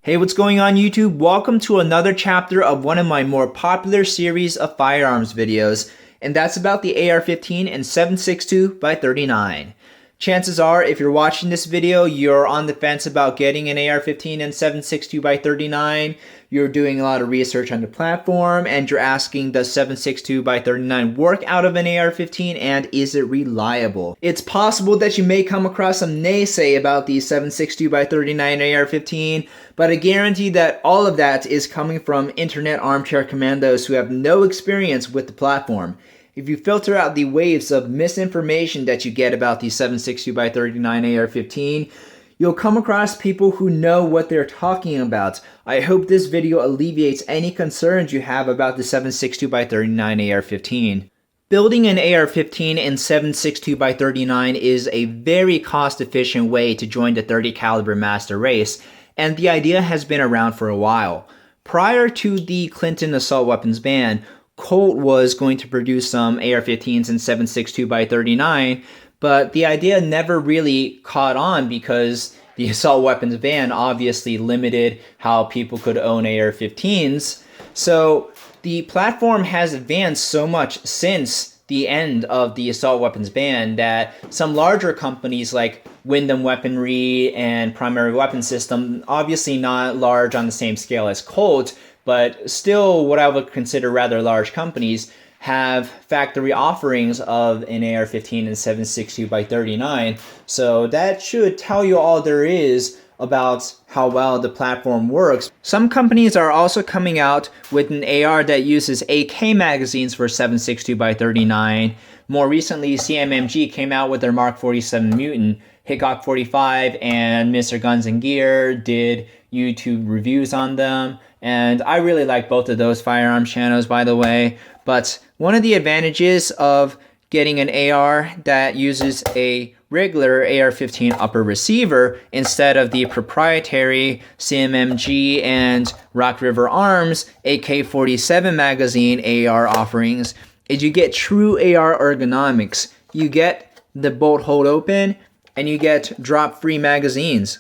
Hey, what's going on YouTube? Welcome to another chapter of one of my more popular series of firearms videos, and that's about the AR-15 and 7.62x39. Chances are, if you're watching this video, you're on the fence about getting an AR-15 and 7.62x39. You're doing a lot of research on the platform, and you're asking, does 7.62x39 work out of an AR-15, and is it reliable? It's possible that you may come across some naysay about the 7.62x39 AR-15, but I guarantee that all of that is coming from internet armchair commandos who have no experience with the platform. If you filter out the waves of misinformation that you get about the 7.62x39 AR-15, you'll come across people who know what they're talking about. I hope this video alleviates any concerns you have about the 7.62x39 AR-15. Building an AR-15 in 7.62x39 is a very cost-efficient way to join the 30 caliber master race, and the idea has been around for a while. Prior to the Clinton assault weapons ban, Colt was going to produce some AR-15s in 7.62x39, but the idea never really caught on because the assault weapons ban obviously limited how people could own AR-15s. So the platform has advanced so much since the end of the assault weapons ban that some larger companies like Wyndham Weaponry and Primary Weapon System, obviously not large on the same scale as Colt, but still what I would consider rather large companies, have factory offerings of an AR-15 and 7.62x39. So that should tell you all there is about how well the platform works. Some companies are also coming out with an AR that uses AK magazines for 7.62x39. More recently, CMMG came out with their Mark 47 Mutant. Hickok 45 and Mr. Guns and Gear did YouTube reviews on them, and I really like both of those firearms channels, by the way. But one of the advantages of getting an AR that uses a regular AR-15 upper receiver instead of the proprietary CMMG and Rock River Arms AK-47 magazine AR offerings is you get true AR ergonomics. You get the bolt hold open, and you get drop-free magazines.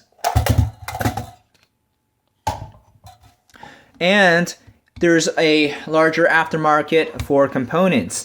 And there's a larger aftermarket for components.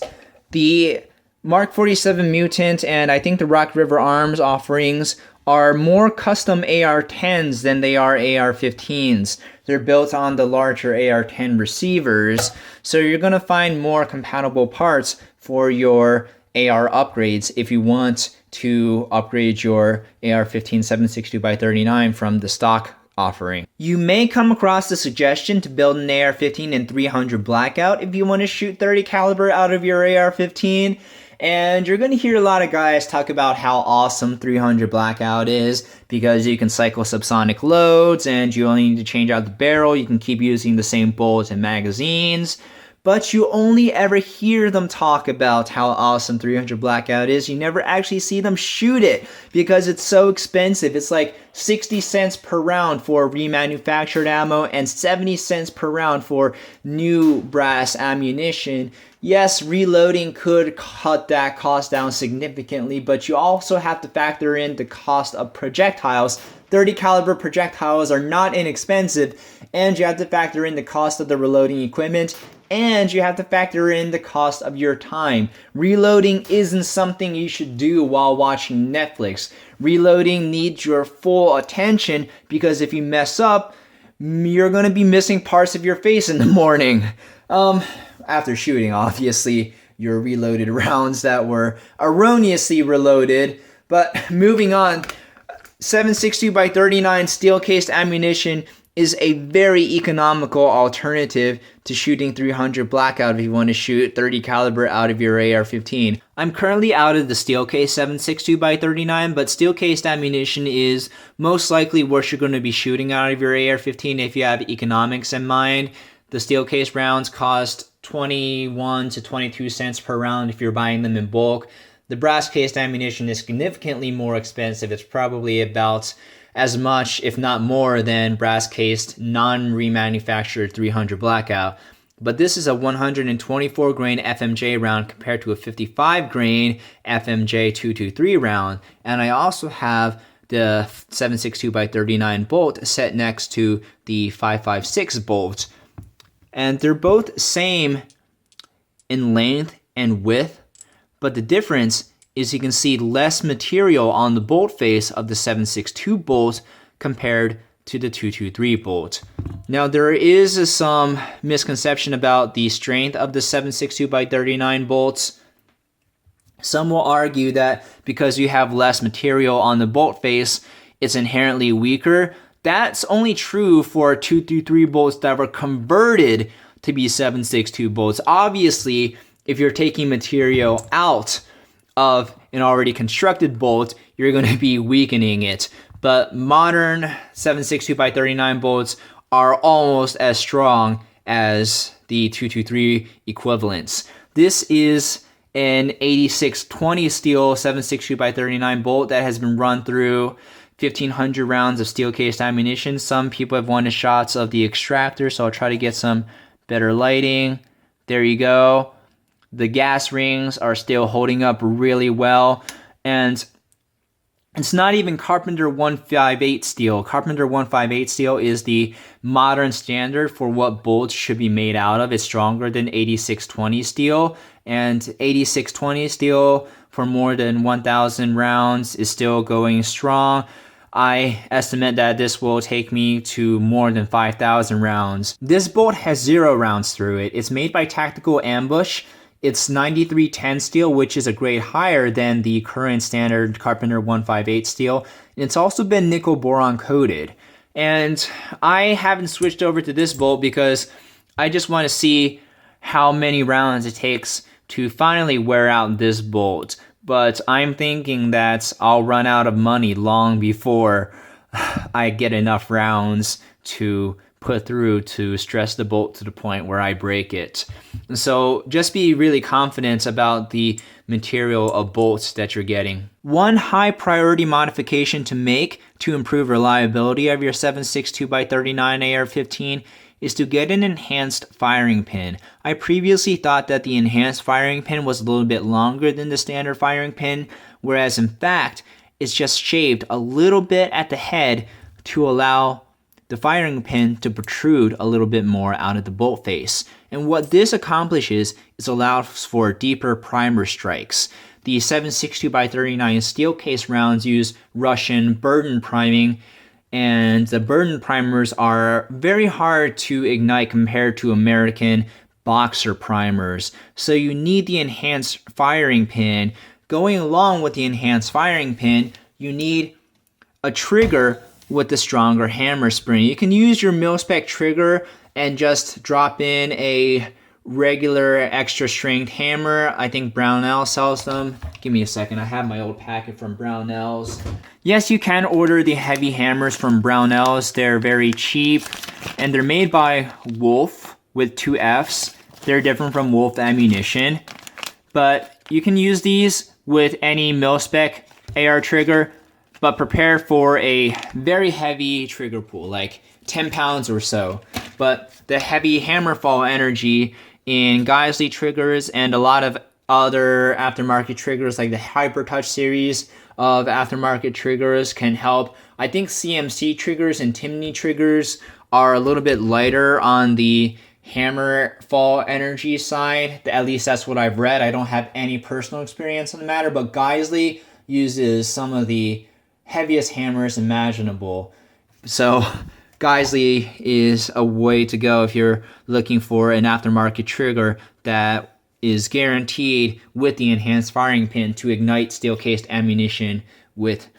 The Mark 47 Mutant and I think the Rock River Arms offerings are more custom AR-10s than they are AR-15s. They're built on the larger AR-10 receivers, so you're going to find more compatible parts for your AR upgrades if you want to upgrade your AR-15 7.62x39 from the stock offering. You may come across the suggestion to build an AR-15 in 300 blackout if you want to shoot 30 caliber out of your AR-15. And you're going to hear a lot of guys talk about how awesome 300 blackout is because you can cycle subsonic loads and you only need to change out the barrel. You can keep using the same bullets and magazines. But you only ever hear them talk about how awesome 300 blackout is. You never actually see them shoot it because it's so expensive. It's like 60 cents per round for remanufactured ammo and 70 cents per round for new brass ammunition. Yes, reloading could cut that cost down significantly, but you also have to factor in the cost of projectiles. 30 caliber projectiles are not inexpensive, and you have to factor in the cost of the reloading equipment, and you have to factor in the cost of your time. Reloading isn't something you should do while watching Netflix. Reloading needs your full attention because if you mess up, you're going to be missing parts of your face in the morning. After shooting, obviously, your reloaded rounds that were erroneously reloaded. But moving on, 7.62x39 steel-cased ammunition is a very economical alternative to shooting 300 blackout if you want to shoot 30 caliber out of your AR-15. I'm currently out of the steel case 7.62x39, but steel cased ammunition is most likely what you're going to be shooting out of your AR-15 if you have economics in mind. The steel case rounds cost 21 to 22 cents per round if you're buying them in bulk. The brass cased ammunition is significantly more expensive. It's probably about as much, if not more, than brass-cased, non-remanufactured 300 blackout. But this is a 124 grain FMJ round compared to a 55 grain FMJ 223 round. And I also have the 7.62x39 bolt set next to the 5.56 bolt. And they're both same in length and width, but the difference is you can see less material on the bolt face of the 7.62 bolt compared to the 223 bolt. Now there is some misconception about the strength of the 7.62x39 bolts. Some will argue that because you have less material on the bolt face, it's inherently weaker. That's only true for 223 bolts that were converted to be 7.62 bolts. Obviously, if you're taking material out of an already constructed bolt, you're going to be weakening it. But modern 7.62x39 bolts are almost as strong as the 223 equivalents. This is an 8620 steel 7.62x39 bolt that has been run through 1,500 rounds of steel cased ammunition. Some people have wanted shots of the extractor, so I'll try to get some better lighting. There you go. The gas rings are still holding up really well, and it's not even Carpenter 158 steel. Carpenter 158 steel is the modern standard for what bolts should be made out of. It's stronger than 8620 steel, and 8620 steel for more than 1,000 rounds is still going strong. I estimate that this will take me to more than 5,000 rounds. This bolt has 0 rounds through it. It's made by Tactical Ambush. It's 9310 steel, which is a grade higher than the current standard Carpenter 158 steel. And it's also been nickel boron coated. And I haven't switched over to this bolt because I just want to see how many rounds it takes to finally wear out this bolt. But I'm thinking that I'll run out of money long before I get enough rounds to put through to stress the bolt to the point where I break it. So just be really confident about the material of bolts that you're getting. One high priority modification to make to improve reliability of your 7.62x39 AR-15 is to get an enhanced firing pin. I previously thought that the enhanced firing pin was a little bit longer than the standard firing pin, whereas in fact, it's just shaved a little bit at the head to allow the firing pin to protrude a little bit more out of the bolt face. And what this accomplishes is allows for deeper primer strikes. The 7.62x39 steel case rounds use Russian burden priming, and the burden primers are very hard to ignite compared to American boxer primers. So you need the enhanced firing pin. Going along with the enhanced firing pin, you need a trigger with the stronger hammer spring. You can use your mil-spec trigger and just drop in a regular extra strength hammer. I think Brownells sells them. Give me a second, I have my old packet from Brownells. Yes, you can order the heavy hammers from Brownells. They're very cheap, and they're made by Wolff with 2 Fs. They're different from Wolff ammunition, but you can use these with any mil-spec AR trigger, but prepare for a very heavy trigger pull, like 10 pounds or so. But the heavy hammer fall energy in Geisley triggers and a lot of other aftermarket triggers like the Hyper Touch series of aftermarket triggers can help. I think CMC triggers and Timney triggers are a little bit lighter on the hammer fall energy side. At least that's what I've read. I don't have any personal experience on the matter, but Geisley uses some of the heaviest hammers imaginable. So Geisley is a way to go if you're looking for an aftermarket trigger that is guaranteed with the enhanced firing pin to ignite steel-cased ammunition with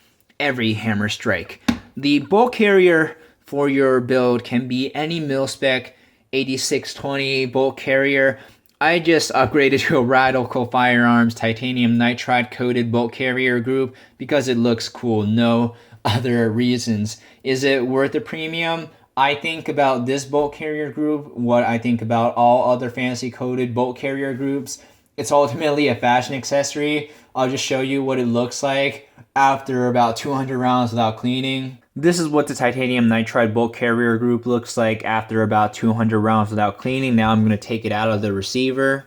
every hammer strike. The bolt carrier for your build can be any mil-spec 8620 bolt carrier. I just upgraded to a Radical Firearms titanium nitride coated bolt carrier group because it looks cool. No other reasons. Is it worth the premium? I think about this bolt carrier group what I think about all other fancy coated bolt carrier groups. It's ultimately a fashion accessory. I'll just show you what it looks like after about 200 rounds without cleaning. This is what the titanium nitride bolt carrier group looks like after about 200 rounds without cleaning. Now I'm going to take it out of the receiver.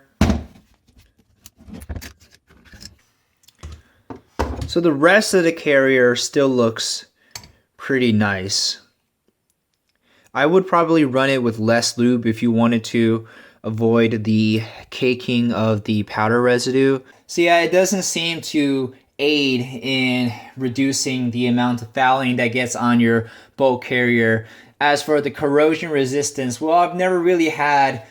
So So the rest of the carrier still looks pretty nice. I would probably run it with less lube if you wanted to avoid the caking of the powder residue. So yeah, it doesn't seem to aid in reducing the amount of fouling that gets on your bolt carrier. As for the corrosion resistance, well, I've never really had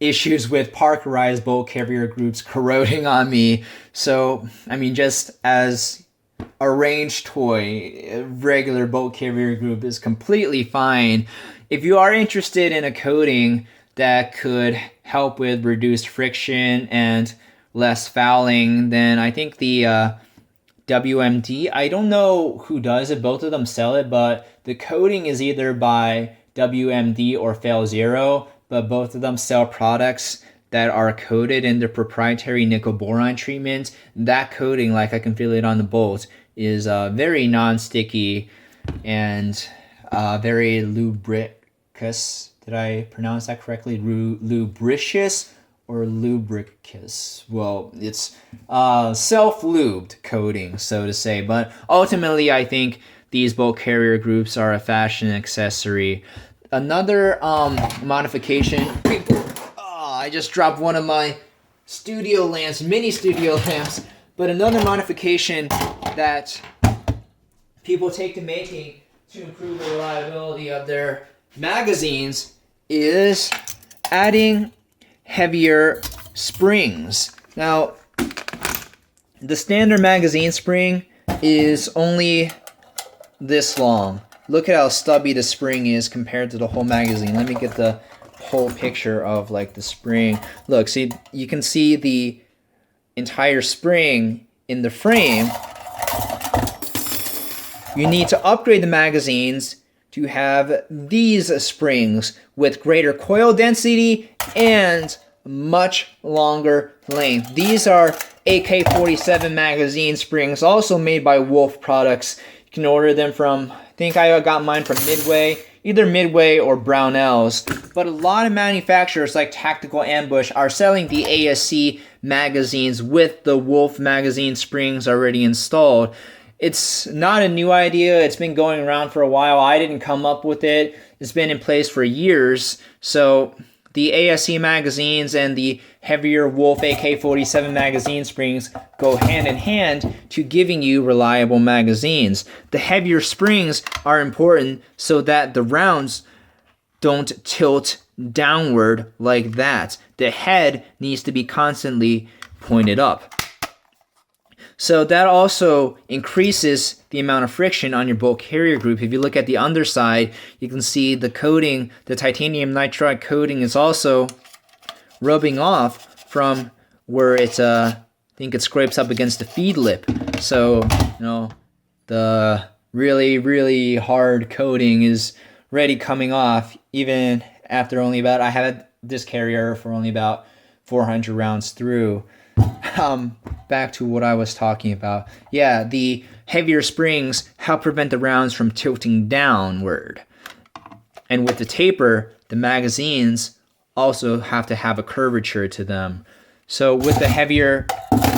issues with Parkerized bolt carrier groups corroding on me. So, I mean, just as a range toy, a regular bolt carrier group is completely fine. If you are interested in a coating that could help with reduced friction and less fouling, then I think the WMD, I don't know who does it, both of them sell it, but the coating is either by WMD or Fail Zero, but both of them sell products that are coated in their proprietary nickel boron treatment. That coating, like I can feel it on the bolt, is very non-sticky and very lubricous. Did I pronounce that correctly? Lubricious or lubricous? Well, it's self-lubed coating, so to say. But ultimately, I think these bolt carrier groups are a fashion accessory. Another modification. I just dropped one of my studio lamps, mini studio lamps. But another modification that people take to making to improve the reliability of their magazines is adding heavier springs. Now, the standard magazine spring is only this long. Look at how stubby the spring is compared to the whole magazine. Let me get the whole picture of like the spring. Look, see, you can see the entire spring in the frame. You need to upgrade the magazines to have these springs with greater coil density and much longer length. These are AK-47 magazine springs, also made by Wolff products. You can order them from, I think I got mine from Midway, either Midway or Brownells. But a lot of manufacturers like Tactical Ambush are selling the ASC magazines with the Wolff magazine springs already installed. It's not a new idea. It's been going around for a while. I didn't come up with it. It's been in place for years. So the ASC magazines and the heavier Wolff AK-47 magazine springs go hand in hand to giving you reliable magazines. The heavier springs are important so that the rounds don't tilt downward like that. The head needs to be constantly pointed up. So that also increases the amount of friction on your bolt carrier group. If you look at the underside, you can see the coating, the titanium nitride coating is also rubbing off from where it's, I think it scrapes up against the feed lip. So, you know, the really, really hard coating is already coming off, even after only about, I had this carrier for only about 400 rounds through. Back to what I was talking about. Yeah, the heavier springs help prevent the rounds from tilting downward. And with the taper, the magazines also have to have a curvature to them. So with the heavier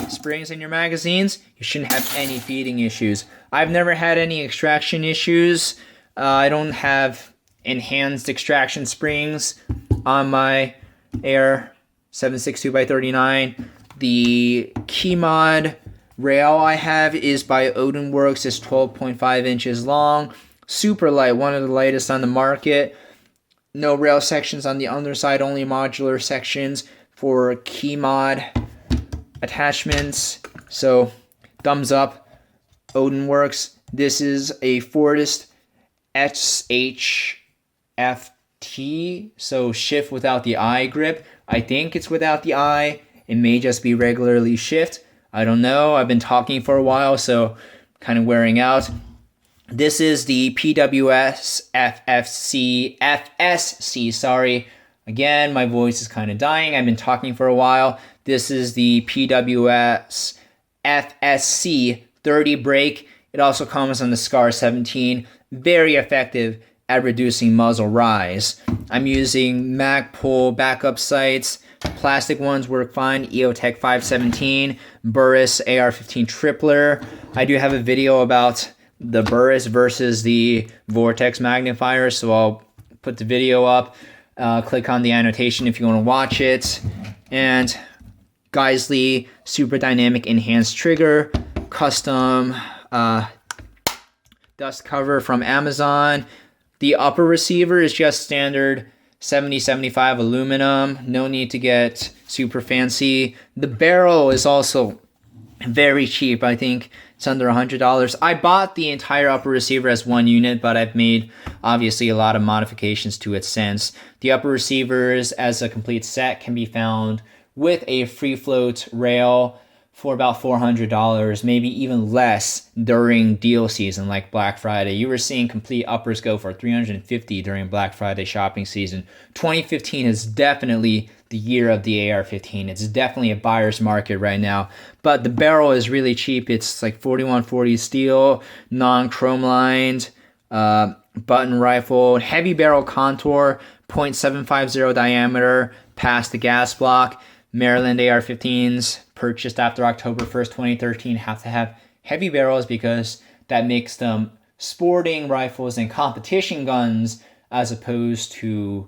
springs in your magazines, you shouldn't have any feeding issues. I've never had any extraction issues. I don't have enhanced extraction springs on my AR-762x39. The key mod rail I have is by Odinworks. It's 12.5 inches long. Super light, one of the lightest on the market. No rail sections on the underside, only modular sections for key mod attachments. So, thumbs up, Odinworks. This is a Fortis SHFT, so shift without the eye grip. I think it's without the eye. It may just be regularly shift. I don't know. I've been talking for a while, so kind of wearing out. This is the PWS FSC, sorry. Again, my voice is kind of dying. I've been talking for a while. This is the PWS FSC 30 brake. It also comes on the SCAR 17. Very effective at reducing muzzle rise. I'm using Magpul backup sights. Plastic ones work fine. EOTech 517, Burris AR-15 tripler. I do have a video about the Burris versus the Vortex magnifier, so I'll put the video up. Click on the annotation if you want to watch it. And Geisley Super Dynamic Enhanced Trigger, custom dust cover from Amazon. The upper receiver is just standard 70-75 aluminum. No need to get super fancy. The barrel is also very cheap. I think it's under $100. I bought the entire upper receiver as one unit, but I've made obviously a lot of modifications to it since. The upper receivers as a complete set can be found with a free float rail for about $400, maybe even less during deal season like Black Friday. You were seeing complete uppers go for $350 during Black Friday shopping season. 2015 is definitely the year of the AR-15. It's definitely a buyer's market right now. But the barrel is really cheap. It's like 4140 steel, non-chrome lined, button rifle, heavy barrel contour, .750 diameter, past the gas block. Maryland AR-15s purchased after October 1st, 2013 have to have heavy barrels because that makes them sporting rifles and competition guns as opposed to,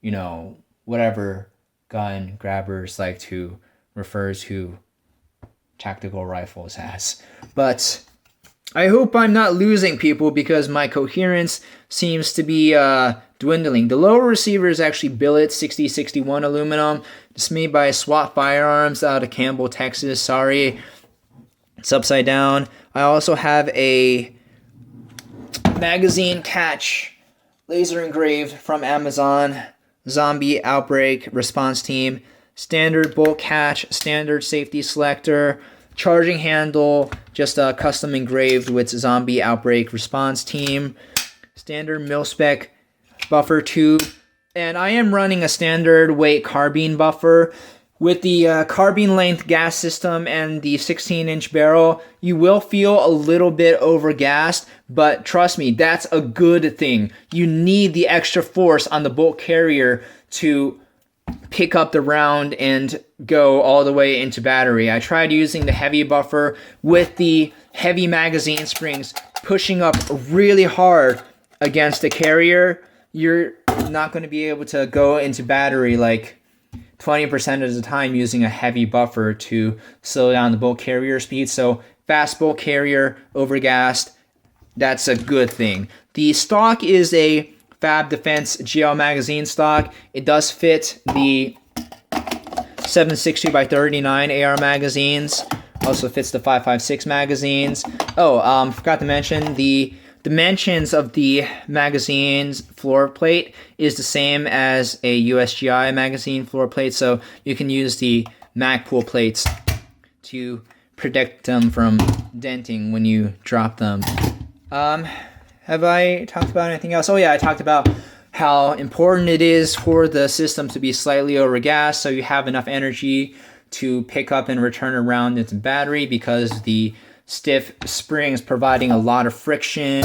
you know, whatever gun grabbers like to refer to tactical rifles as. But I hope I'm not losing people because my coherence seems to be dwindling. The lower receiver is actually billet 6061 aluminum. It's made by SWAT Firearms out of Campbell, Texas. Sorry, it's upside down. I also have a magazine catch, laser engraved from Amazon. Zombie Outbreak Response Team. Standard bolt catch, standard safety selector. Charging handle, just custom engraved with Zombie Outbreak Response Team. Standard mil-spec buffer tube. And I am running a standard weight carbine buffer. With the carbine length gas system and the 16-inch barrel, you will feel a little bit overgassed, but trust me, that's a good thing. You need the extra force on the bolt carrier to pick up the round and go all the way into battery. I tried using the heavy buffer with the heavy magazine springs pushing up really hard against the carrier. You're not going to be able to go into battery like 20% of the time using a heavy buffer to slow down the bolt carrier speed. So fast bolt carrier, overgassed, that's a good thing. The stock is a Fab Defense GL magazine stock. It does fit the 7.62x39 AR magazines. Also fits the 5.56 magazines. Oh, forgot to mention the dimensions of the magazine's floor plate is the same as a USGI magazine floor plate, so you can use the Magpul plates to protect them from denting when you drop them. Have I talked about anything else? Oh yeah, I talked about how important it is for the system to be slightly overgassed so you have enough energy to pick up and return around into battery, because the stiff springs providing a lot of friction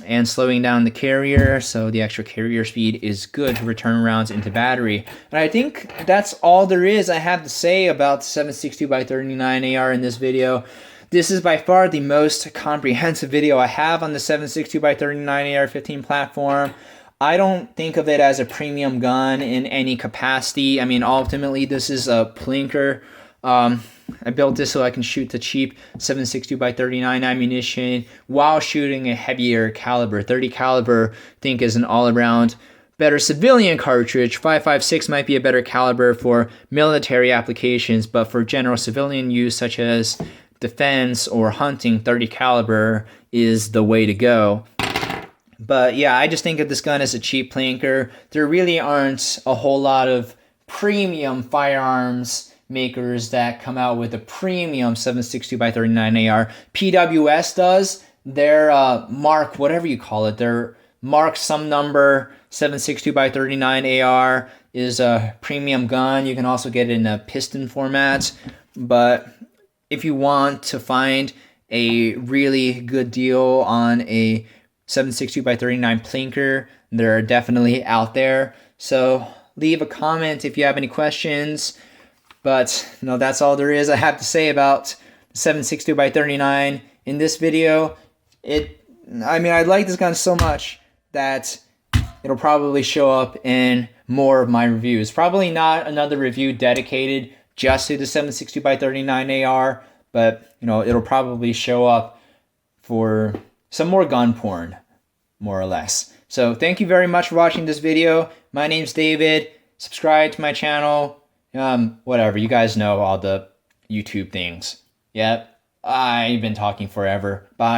and slowing down the carrier, so the extra carrier speed is good to return rounds into battery. And I think that's all there is I have to say about the 7.62x39 AR in this video. This is by far the most comprehensive video I have on the 7.62x39 AR-15 platform. I don't think of it as a premium gun in any capacity. I mean, ultimately, this is a plinker. I built this so I can shoot the cheap 7.62x39 ammunition while shooting a heavier caliber. 30 caliber, I think, is an all-around better civilian cartridge. 5.56 might be a better caliber for military applications, but for general civilian use such as defense or hunting, 30 caliber is the way to go. But yeah, I just think of this gun as a cheap plinker. There really aren't a whole lot of premium firearms makers that come out with a premium 7.62x39 AR. PWS does. Their Mark, whatever you call it, their Mark some number 7.62x39 AR is a premium gun. You can also get it in a piston format. But if you want to find a really good deal on a 7.62x39 plinker, they're definitely out there. So leave a comment if you have any questions. But no, that's all there is I have to say about 7.62 by 39 in this video. I mean, I like this gun so much that it'll probably show up in more of my reviews. Probably not another review dedicated just to the 7.62 by 39 AR, but you know, it'll probably show up for some more gun porn, more or less. So thank you very much for watching this video. My name's David. Subscribe to my channel. Whatever, you guys know all the YouTube things. Yep, I've been talking forever. Bye.